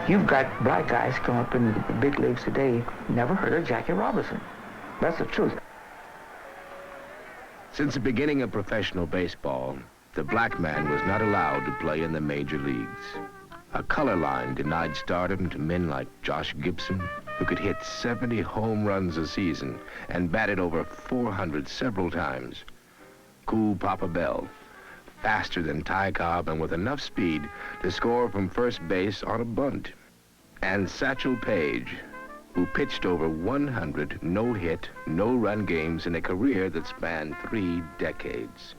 You've got black guys come up in the big leagues today, never heard of Jackie Robinson. That's the truth. Since the beginning of professional baseball, the black man was not allowed to play in the major leagues. A color line denied stardom to men like Josh Gibson, who could hit 70 home runs a season and batted over 400 several times. Cool Papa Bell, faster than Ty Cobb and with enough speed to score from first base on a bunt. And Satchel Paige, who pitched over 100 no-hit, no-run games in a career that spanned 3 decades.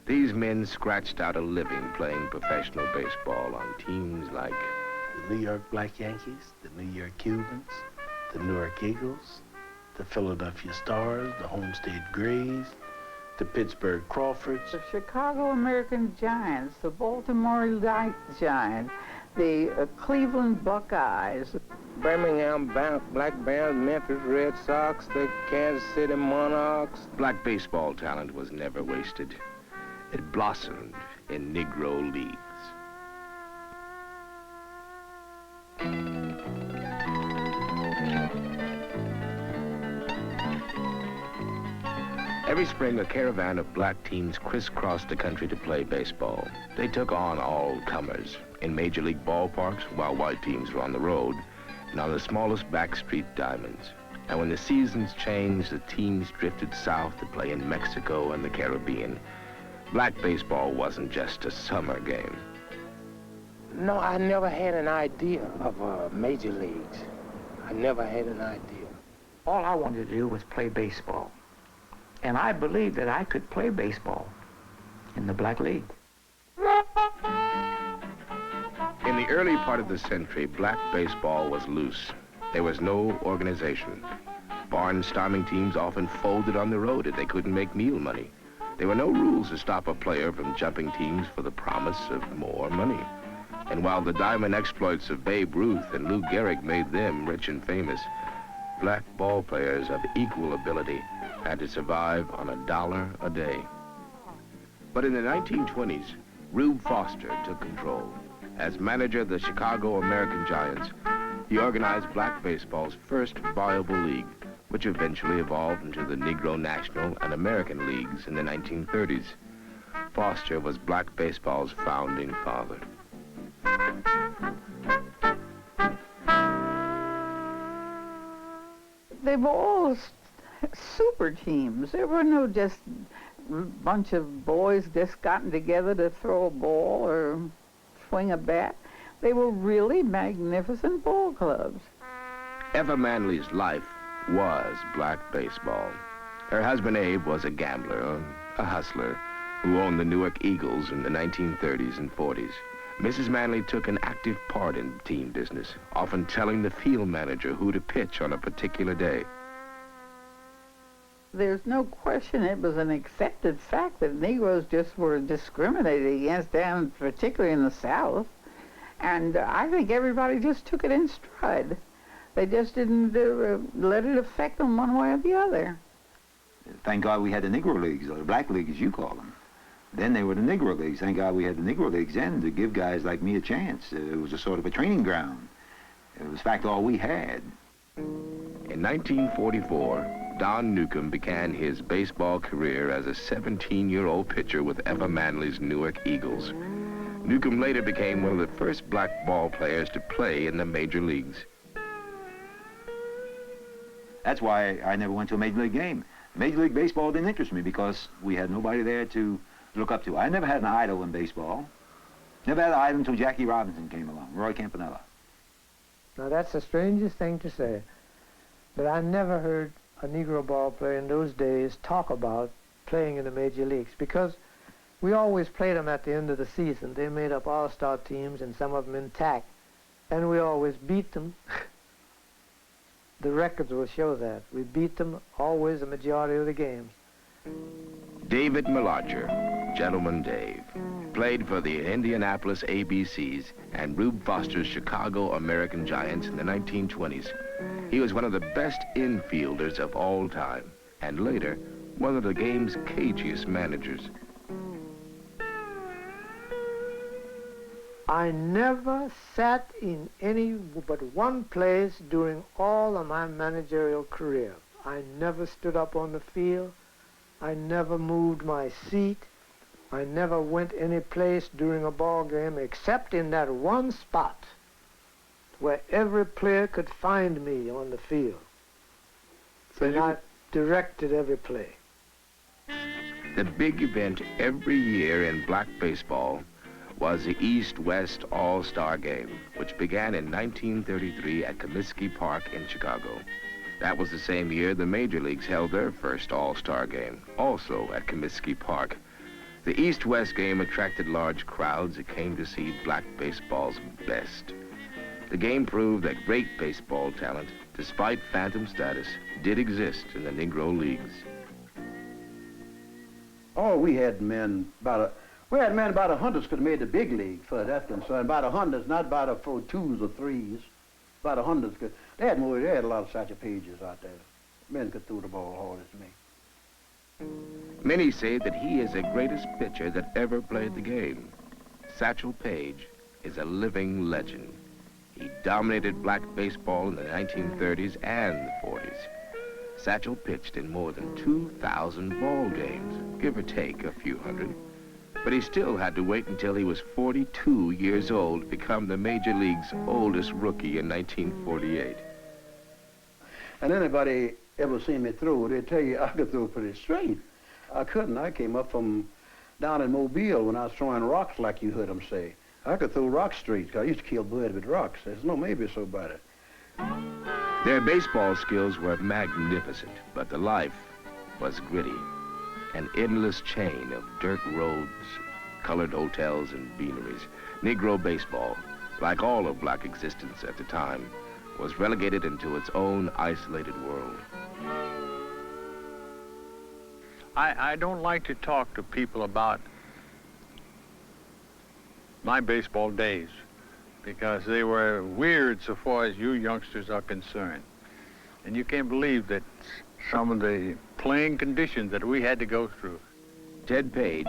These men scratched out a living playing professional baseball on teams like the New York Black Yankees, the New York Cubans, the Newark Eagles, the Philadelphia Stars, the Homestead Grays, the Pittsburgh Crawfords, the Chicago American Giants, the Baltimore Light Giants, the Cleveland Buckeyes, Birmingham Black Bears, Memphis Red Sox, the Kansas City Monarchs. Black baseball talent was never wasted. It blossomed in Negro leagues. Every spring, a caravan of black teams crisscrossed the country to play baseball. They took on all comers in major league ballparks while white teams were on the road and on the smallest backstreet diamonds. And when the seasons changed, the teams drifted south to play in Mexico and the Caribbean. Black baseball wasn't just a summer game. No, I never had an idea of major leagues. I never had an idea. All I wanted to do was play baseball. And I believed that I could play baseball in the Black League. In the early part of the century, black baseball was loose. There was no organization. Barnstorming teams often folded on the road if they couldn't make meal money. There were no rules to stop a player from jumping teams for the promise of more money. And while the diamond exploits of Babe Ruth and Lou Gehrig made them rich and famous, black ball players of equal ability had to survive on $1 a day. But in the 1920s, Rube Foster took control. As manager of the Chicago American Giants, he organized black baseball's first viable league, which eventually evolved into the Negro National and American Leagues in the 1930s. Foster was black baseball's founding father. they were all super teams. There were no just bunch of boys just gotten together to throw a ball or swing a bat. They were really magnificent ball clubs. Effa Manley's life was black baseball. Her husband Abe was a gambler, a hustler, who owned the Newark Eagles in the 1930s and 40s. Mrs. Manley took an active part in team business, often telling the field manager who to pitch on a particular day. There's no question it was an accepted fact that Negroes just were discriminated against down, particularly in the South. And I think everybody just took it in stride. They just didn't let it affect them one way or the other. Thank God we had the Negro Leagues, or the Black League as you call them. Then they were the Negro Leagues. Thank God we had the Negro Leagues then to give guys like me a chance. It was a sort of a training ground. It was, in fact, all we had. In 1944, Don Newcomb began his baseball career as a 17-year-old pitcher with Effa Manley's Newark Eagles. Newcomb later became one of the first black ball players to play in the major leagues. That's why I never went to a Major League game. Major League Baseball didn't interest me because we had nobody there to look up to. I never had an idol in baseball. Never had an idol until Jackie Robinson came along, Roy Campanella. Now that's the strangest thing to say, but I never heard a Negro ball player in those days talk about playing in the major leagues because we always played them at the end of the season. They made up all-star teams and some of them intact, and we always beat them. The records will show that. We beat them always a majority of the games. David Malarcher, Gentleman Dave, played for the Indianapolis ABCs and Rube Foster's Chicago American Giants in the 1920s. He was one of the best infielders of all time, and later one of the game's cagiest managers. I never sat in any but one place during all of my managerial career. I never stood up on the field. I never moved my seat. I never went any place during a ball game except in that one spot where every player could find me on the field. So And I directed every play. The big event every year in black baseball was the East-West All-Star Game, which began in 1933 at Comiskey Park in Chicago. That was the same year the major leagues held their first All-Star Game, also at Comiskey Park. The East-West game attracted large crowds that came to see black baseball's best. The game proved that great baseball talent, despite phantom status, did exist in the Negro leagues. Oh, we had men about 100 could have made the big league for that's concerned. About 100, not about a for twos or threes. About 100 could. They had a lot of Satchel Paiges out there. Men could throw the ball hard as me. Many say that he is the greatest pitcher that ever played the game. Satchel Paige is a living legend. He dominated black baseball in the 1930s and the 40s. Satchel pitched in more than 2,000 ball games, give or take a few hundred. But he still had to wait until he was 42 years old to become the Major League's oldest rookie in 1948. And anybody ever seen me throw, they tell you I could throw pretty straight. I couldn't. I came up from down in Mobile when I was throwing rocks like you heard them say. I could throw rocks straight, 'cause I used to kill birds with rocks. There's no maybe so about it. Their baseball skills were magnificent, but the life was gritty. An endless chain of dirt roads, colored hotels, and beaneries. Negro baseball, like all of black existence at the time, was relegated into its own isolated world. I don't like to talk to people about my baseball days because they were weird so far as you youngsters are concerned. And you can't believe that some of the playing conditions that we had to go through. Ted Paige,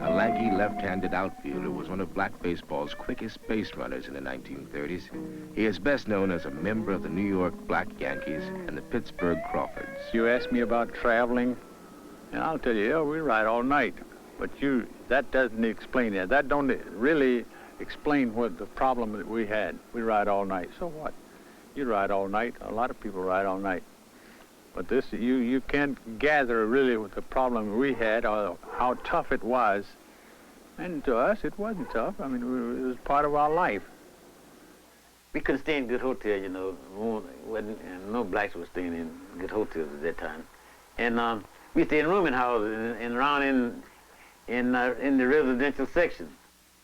a lanky left-handed outfielder, was one of black baseball's quickest base runners in the 1930s. He is best known as a member of the New York Black Yankees and the Pittsburgh Crawfords. You asked me about traveling, and I'll tell you, yeah, we ride all night. But that doesn't explain that. That don't really explain what the problem that we had. We ride all night. So what? You ride all night. A lot of people ride all night. But this, you can't gather really what the problem we had or how tough it was. And to us, it wasn't tough. I mean, it was part of our life. We couldn't stay in good hotels, you know. And no blacks were staying in good hotels at that time. And we stayed in rooming houses and around in the residential section.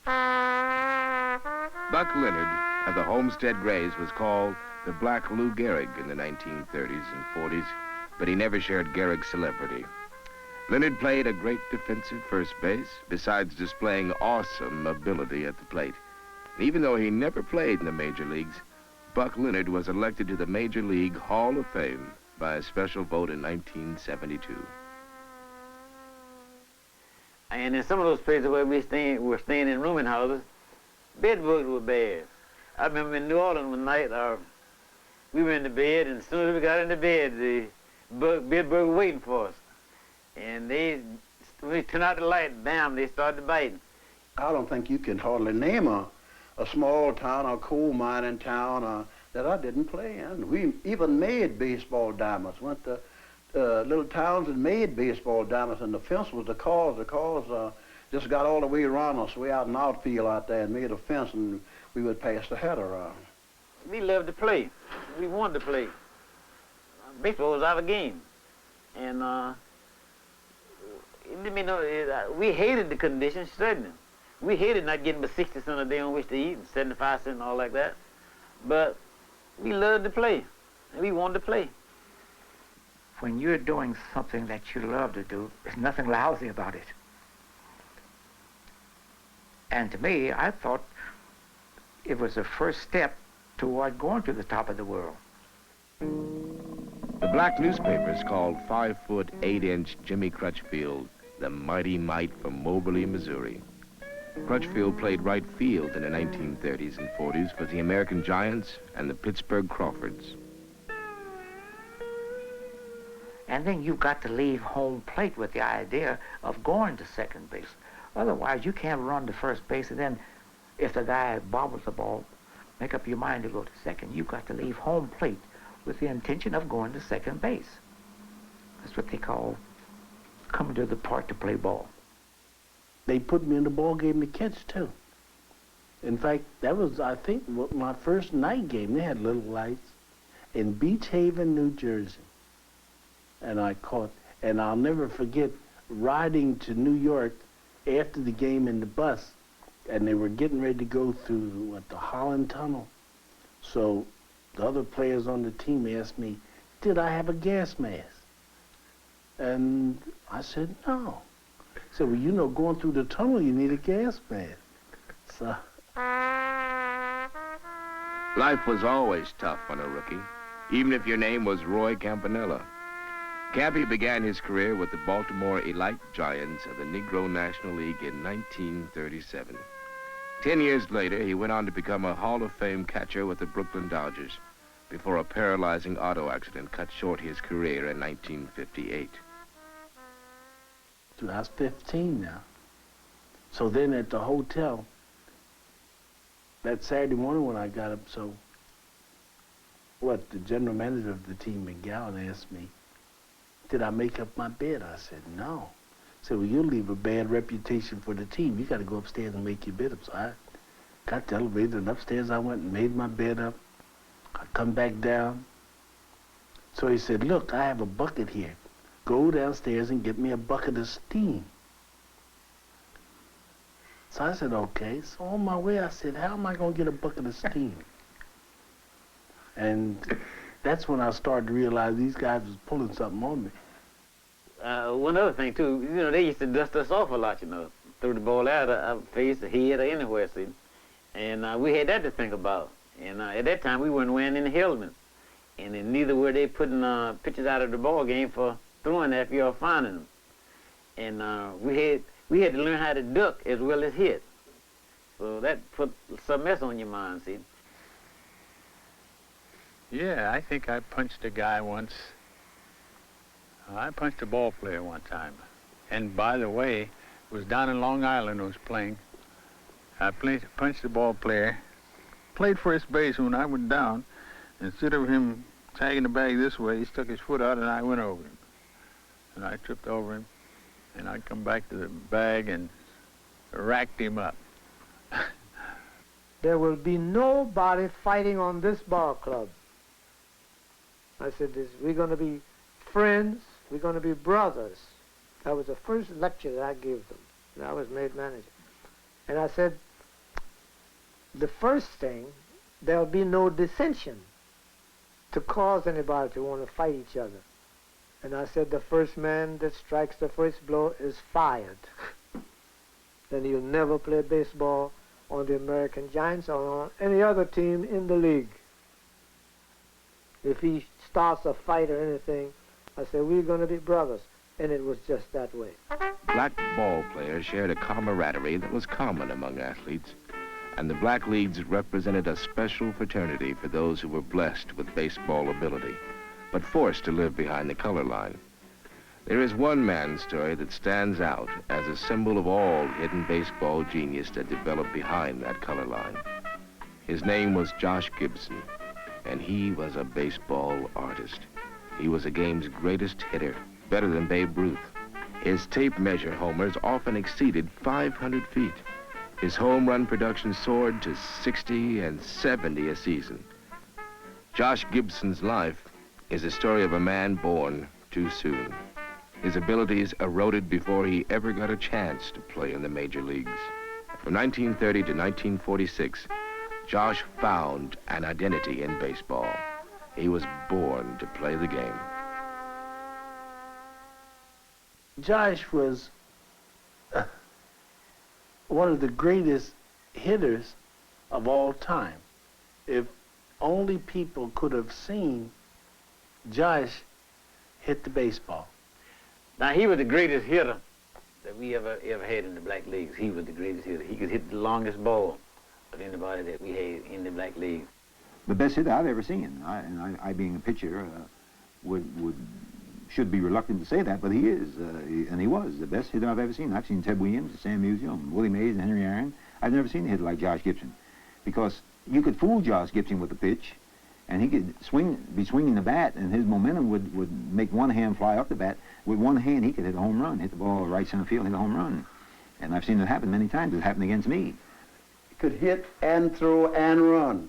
Buck Leonard of the Homestead Grays was called the Black Lou Gehrig in the 1930s and 40s, but he never shared Gehrig's celebrity. Leonard played a great defensive first base, besides displaying awesome ability at the plate. And even though he never played in the major leagues, Buck Leonard was elected to the Major League Hall of Fame by a special vote in 1972. And in some of those places where we were staying in rooming houses, bed bugs were bad. I remember in New Orleans one night, we were in the bed, and as soon as we got in the bed, the bed bugs were waiting for us. And when we turned out the light, bam, they started biting. I don't think you can hardly name a small town or coal mining town that I didn't play in. We even made baseball diamonds. Went to little towns and made baseball diamonds, and the fence was the cause. The cause just got all the way around us, way out in the outfield out there, and made a fence, and we would pass the hat around. We loved to play. We wanted to play. Baseball was our game. And we hated the conditions, certainly. We hated not getting but 60 cents a day on which to eat, and 75 cents and all like that. But we loved to play, and we wanted to play. When you're doing something that you love to do, there's nothing lousy about it. And to me, I thought it was the first step toward going to the top of the world. The black newspapers called 5-foot, 8-inch Jimmy Crutchfield the mighty mite from Moberly, Missouri. Crutchfield played right field in the 1930s and 40s for the American Giants and the Pittsburgh Crawfords. And then you've got to leave home plate with the idea of going to second base. Otherwise, you can't run to first base, and then if the guy bobbles the ball, make up your mind to go to second. You've got to leave home plate with the intention of going to second base. That's what they call coming to the park to play ball. They put me in the ball game to catch, too. In fact, that was, I think, my first night game. They had little lights in Beach Haven, New Jersey. And I caught, and I'll never forget riding to New York after the game in the bus, and they were getting ready to go through, the Holland Tunnel. So the other players on the team asked me, did I have a gas mask? And I said, no. He said, well, you know, going through the tunnel, you need a gas mask. So. Life was always tough on a rookie, even if your name was Roy Campanella. Campy began his career with the Baltimore Elite Giants of the Negro National League in 1937. 10 years later, he went on to become a Hall of Fame catcher with the Brooklyn Dodgers before a paralyzing auto accident cut short his career in 1958. I was 15 now. So then at the hotel, that Saturday morning when I got up, the general manager of the team, McGowan, asked me, did I make up my bed? I said, no. He said, well, you'll leave a bad reputation for the team. You got to go upstairs and make your bed up. So I got the elevator, and upstairs I went and made my bed up. I come back down. So he said, look, I have a bucket here. Go downstairs and get me a bucket of steam. So I said, okay. So on my way, I said, how am I going to get a bucket of steam? And that's when I started to realize these guys was pulling something on me. One other thing, too, you know, they used to dust us off a lot, you know, throw the ball out of our face, the head, or anywhere, see. And we had that to think about. And at that time, we weren't wearing any helmets. And then neither were they putting pitchers out of the ball game for throwing after you all finding them. And we had to learn how to duck as well as hit. So that put some mess on your mind, see. Yeah, I think I punched a guy once. I punched a ball player one time. And by the way, it was down in Long Island I was playing. I punched the ball player, played first base when I went down. Instead of him tagging the bag this way, he stuck his foot out and I went over him. And I tripped over him, and I come back to the bag and racked him up. There will be nobody fighting on this ball club. I said, we're going to be friends, we're going to be brothers. That was the first lecture that I gave them, and I was made manager. And I said, the first thing, there'll be no dissension to cause anybody to want to fight each other. And I said, the first man that strikes the first blow is fired. Then he'll never play baseball on the American Giants or on any other team in the league. If he starts a fight or anything, I said, we're going to be brothers. And it was just that way. Black ball players shared a camaraderie that was common among athletes, and the black leagues represented a special fraternity for those who were blessed with baseball ability, but forced to live behind the color line. There is one man's story that stands out as a symbol of all hidden baseball genius that developed behind that color line. His name was Josh Gibson, and he was a baseball artist. He was the game's greatest hitter, better than Babe Ruth. His tape measure homers often exceeded 500 feet. His home run production soared to 60 and 70 a season. Josh Gibson's life is a story of a man born too soon. His abilities eroded before he ever got a chance to play in the major leagues. From 1930 to 1946, Josh found an identity in baseball. He was born to play the game. Josh was one of the greatest hitters of all time. If only people could have seen Josh hit the baseball. Now, he was the greatest hitter that we ever had in the black leagues. He was the greatest hitter. He could hit the longest ball of anybody that we had in the black leagues. The best hitter I've ever seen. I being a pitcher, should be reluctant to say that, but he is, and he was the best hitter I've ever seen. I've seen Ted Williams, Sam Musial, Willie Mays, and Henry Aaron. I've never seen a hitter like Josh Gibson, because you could fool Josh Gibson with the pitch, and he could be swinging the bat, and his momentum would make one hand fly up the bat. With one hand, he could hit a home run, hit the ball right center field, hit a home run. And I've seen it happen many times. It happened against me. He could hit and throw and run.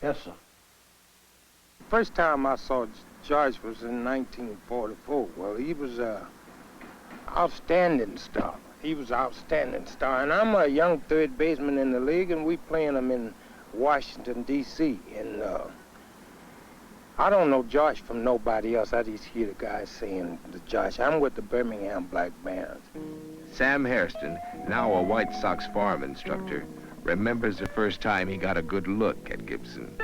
Yes, sir. First time I saw Josh was in 1944. Well, he was an outstanding star. He was an outstanding star. And I'm a young third baseman in the league, and we playing him in Washington, D.C. And I don't know Josh from nobody else. I just hear the guys saying to Josh, I'm with the Birmingham Black Band. Sam Hairston, now a White Sox farm instructor, remembers the first time he got a good look at Gibson.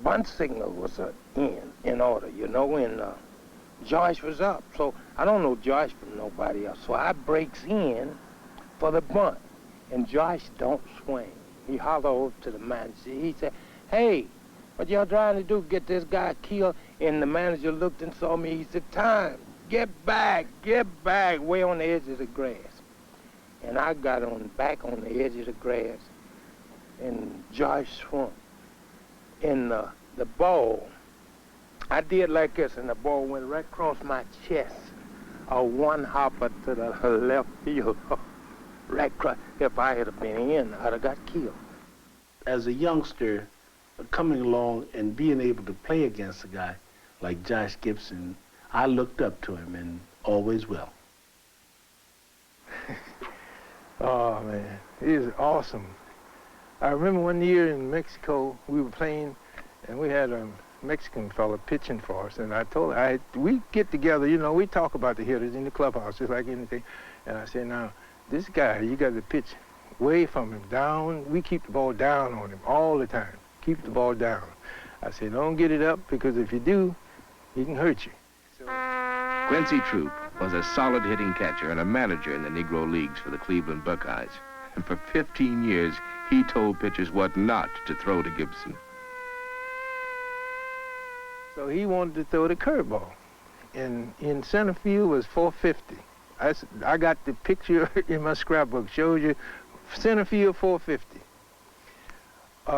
Bunt signal was in order, you know, and Josh was up. So I don't know Josh from nobody else. So I breaks in for the bunt, and Josh don't swing. He hollered over to the manager. He said, hey, what y'all trying to do, get this guy killed? And the manager looked and saw me. He said, time, get back, way on the edge of the grass. And I got back on the edge of the grass, and Josh swung. And the ball, I did like this, and the ball went right across my chest, a one-hopper to the left field. Right across. If I had been in, I'd have got killed. As a youngster, coming along and being able to play against a guy like Josh Gibson, I looked up to him, and always will. Oh, man, he is awesome. I remember one year in Mexico, we were playing, and we had a Mexican fella pitching for us, and I told him, we get together, you know, we talk about the hitters in the clubhouse, just like anything, and I said, now, this guy, you got to pitch way from him, down. We keep the ball down on him all the time. Keep the ball down. I said, don't get it up, because if you do, he can hurt you. So, Quincy Trouppe was a solid hitting catcher and a manager in the Negro Leagues for the Cleveland Buckeyes. And for 15 years, he told pitchers what not to throw to Gibson. so he wanted to throw the curveball. And in center field was 450. I got the picture in my scrapbook, shows you center field 450.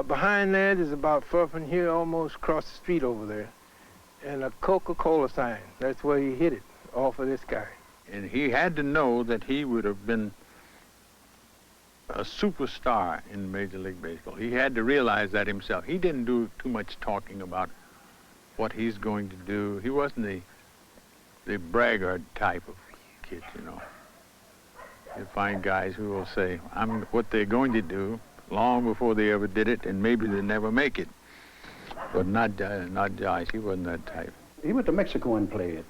Behind that is about far from here, almost across the street over there, and a Coca-Cola sign. That's where he hit it, off of this guy. And he had to know that he would have been a superstar in Major League Baseball. He had to realize that himself. He didn't do too much talking about what he's going to do. He wasn't the braggart type of kid, you know. You find guys who will say, I'm what they're going to do long before they ever did it, and maybe they never make it. But not Josh. He wasn't that type. He went to Mexico and played.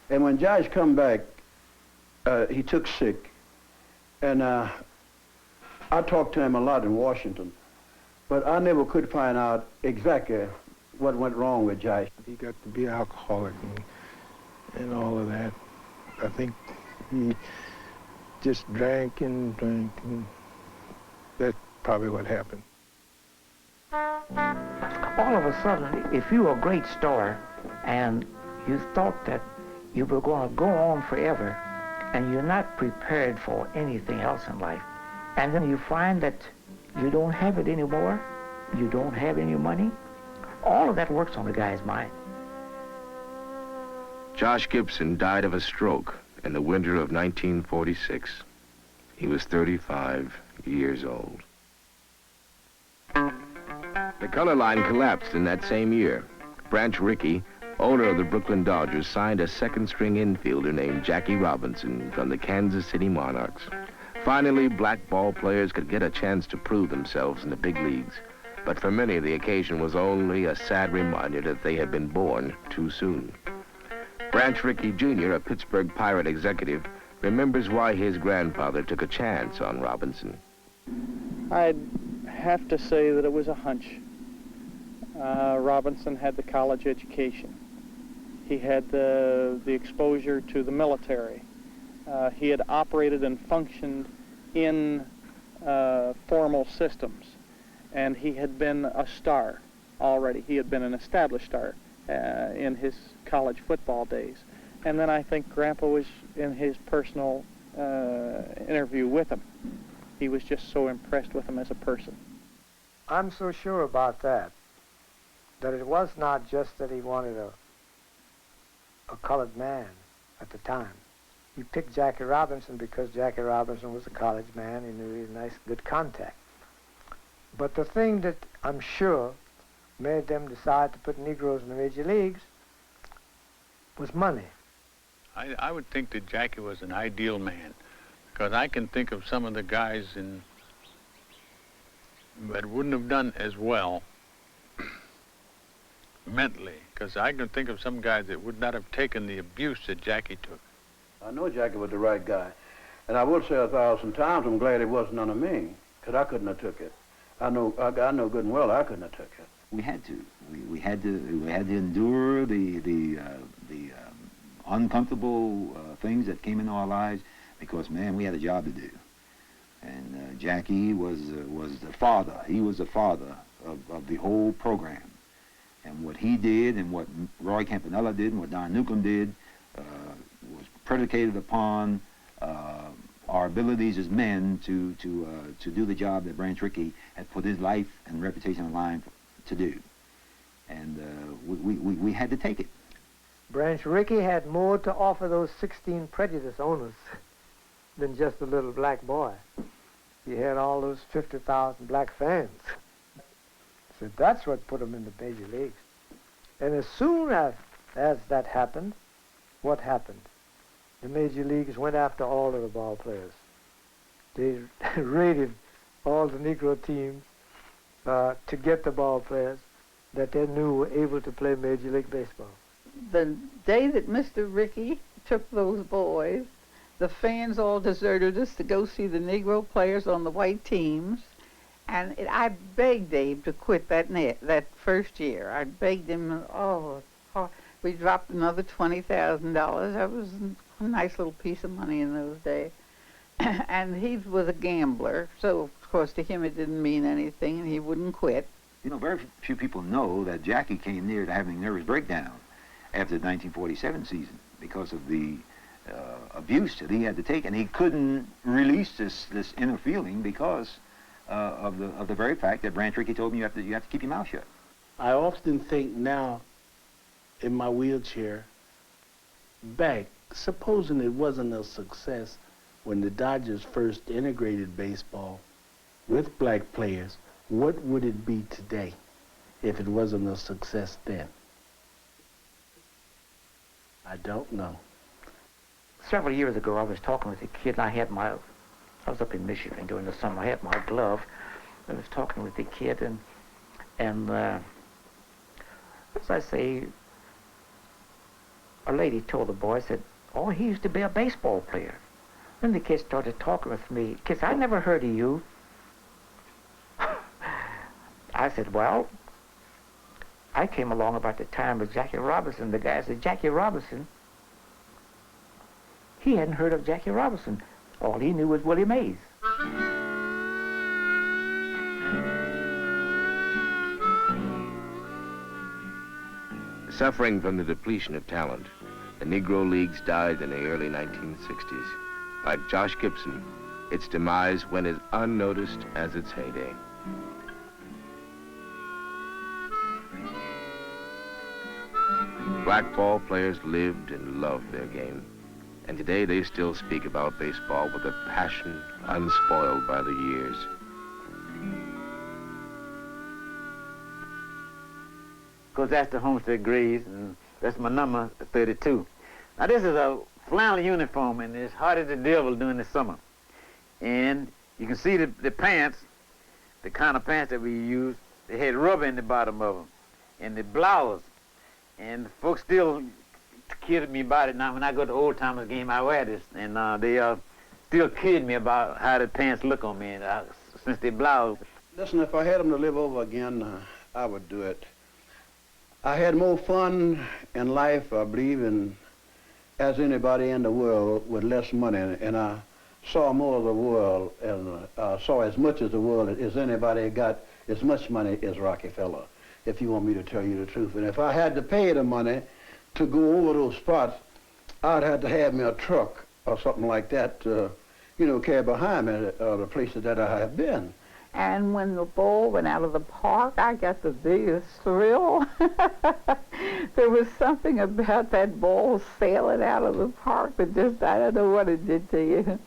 And when Josh come back, he took sick. And I talked to him a lot in Washington. But I never could find out exactly what went wrong with Josh. He got to be alcoholic and all of that. I think he just drank and that's probably what happened. All of a sudden, if you were a great star and you thought that you were going to go on forever and you're not prepared for anything else in life, and then you find that you don't have it anymore, you don't have any money, all of that works on a guy's mind. Josh Gibson died of a stroke in the winter of 1946. He was 35 years old. The color line collapsed in that same year. Branch Rickey, owner of the Brooklyn Dodgers, signed a second-string infielder named Jackie Robinson from the Kansas City Monarchs. Finally, black ball players could get a chance to prove themselves in the big leagues. But for many, the occasion was only a sad reminder that they had been born too soon. Branch Rickey Jr., a Pittsburgh Pirate executive, remembers why his grandfather took a chance on Robinson. I'd have to say that it was a hunch. Robinson had the college education. He had the exposure to the military. He had operated and functioned in formal systems, and he had been a star already. He had been an established star in his college football days. And then I think Grandpa was in his personal interview with him. He was just so impressed with him as a person. I'm so sure about that it was not just that he wanted a colored man at the time. He picked Jackie Robinson because Jackie Robinson was a college man. He knew he had nice, good contact. But the thing that I'm sure made them decide to put Negroes in the major leagues was money. I would think that Jackie was an ideal man, because I can think of some of the guys that wouldn't have done as well mentally, because I can think of some guys that would not have taken the abuse that Jackie took. I know Jackie was the right guy. And I would say 1,000 times I'm glad it wasn't none of me, because I couldn't have took it. I know good and well I couldn't have took it. We had to. We had to endure the uncomfortable things that came into our lives, because, man, we had a job to do. And Jackie was the father. He was the father of the whole program. And what he did and what Roy Campanella did and what Don Newcomb did was predicated upon our abilities as men to do the job that Branch Rickey had put his life and reputation on the line to do. And we had to take it. Branch Rickey had more to offer those 16 prejudice owners than just a little black boy. He had all those 50,000 black fans. So that's what put him in the major leagues. And as soon as that happened, what happened? The major leagues went after all of the ball players. They raided all the Negro teams to get the ball players that they knew were able to play Major League Baseball. The day that Mr. Rickey took those boys, the fans all deserted us to go see the Negro players on the white teams. And I begged Abe to quit that first year. I begged him, we dropped another $20,000. That was a nice little piece of money in those days. And he was a gambler, so of course to him it didn't mean anything, and he wouldn't quit. You know, very few people know that Jackie came near to having a nervous breakdown after the 1947 season because of the abuse that he had to take, and he couldn't release this inner feeling because of the very fact that Branch Rickey told him you have to keep your mouth shut. I often think now, in my wheelchair, back, supposing it wasn't a success when the Dodgers first integrated baseball with black players, what would it be today if it wasn't a success then? I don't know. Several years ago, I was talking with a kid, and I was up in Michigan during the summer. I had my glove. I was talking with the kid, and as I say, a lady told the boy, said, "Oh, he used to be a baseball player." Then the kid started talking with me. "Kids, I never heard of you." I said, "Well, I came along about the time of Jackie Robinson." The guy said, "Jackie Robinson?" He hadn't heard of Jackie Robinson. All he knew was Willie Mays. Suffering from the depletion of talent, the Negro Leagues died in the early 1960s. Like Josh Gibson, its demise went as unnoticed as its heyday. Black ball players lived and loved their game, and today they still speak about baseball with a passion unspoiled by the years. Of course, that's the Homestead Grays, and that's my number, 32. Now, this is a flannel uniform, and it's hot as the devil during the summer. And you can see the pants, the kind of pants that we use, they had rubber in the bottom of them, and the blouse. And folks still kid me about it now. When I go to Old Timers game, I wear this, and they still kid me about how the pants look on me, and since they blouse. Listen, if I had them to live over again, I would do it. I had more fun in life, I believe, as anybody in the world with less money, and I saw more of the world, and saw as much of the world as anybody got as much money as Rockefeller, if you want me to tell you the truth. And if I had to pay the money to go over those spots, I'd have to have me a truck or something like that to, you know, carry behind me the places that I have been. And when the ball went out of the park, I got the biggest thrill. There was something about that ball sailing out of the park that just, I don't know what it did to you.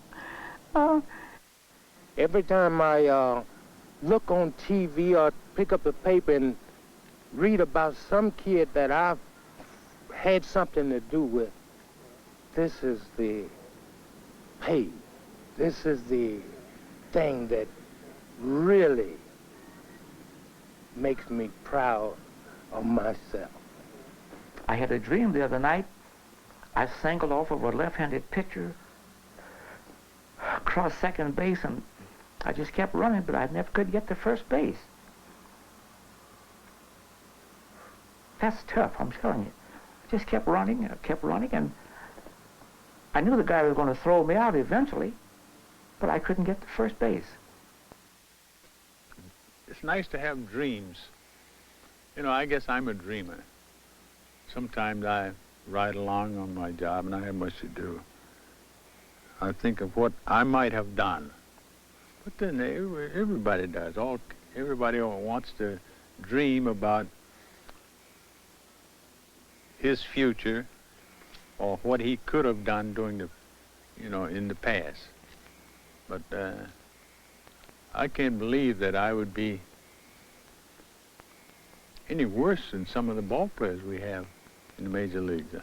Every time I look on TV or pick up the paper and read about some kid that I've had something to do with, this is the pay. This is the thing that really makes me proud of myself. I had a dream the other night. I singled off of a left-handed pitcher across second base, and I just kept running, but I never could get to first base. That's tough, I'm telling you. I just kept running, and I knew the guy was going to throw me out eventually, but I couldn't get to first base. It's nice to have dreams. You know, I guess I'm a dreamer. Sometimes I ride along on my job and I have much to do. I think of what I might have done. But then everybody does. Everybody wants to dream about his future or what he could have done during the, you know, in the past. But I can't believe that I would be any worse than some of the ball players we have in the major leagues.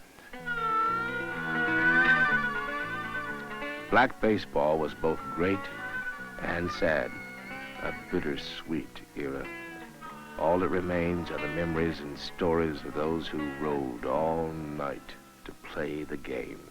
Black baseball was both great and sad, a bittersweet era. All that remains are the memories and stories of those who rode all night to play the game.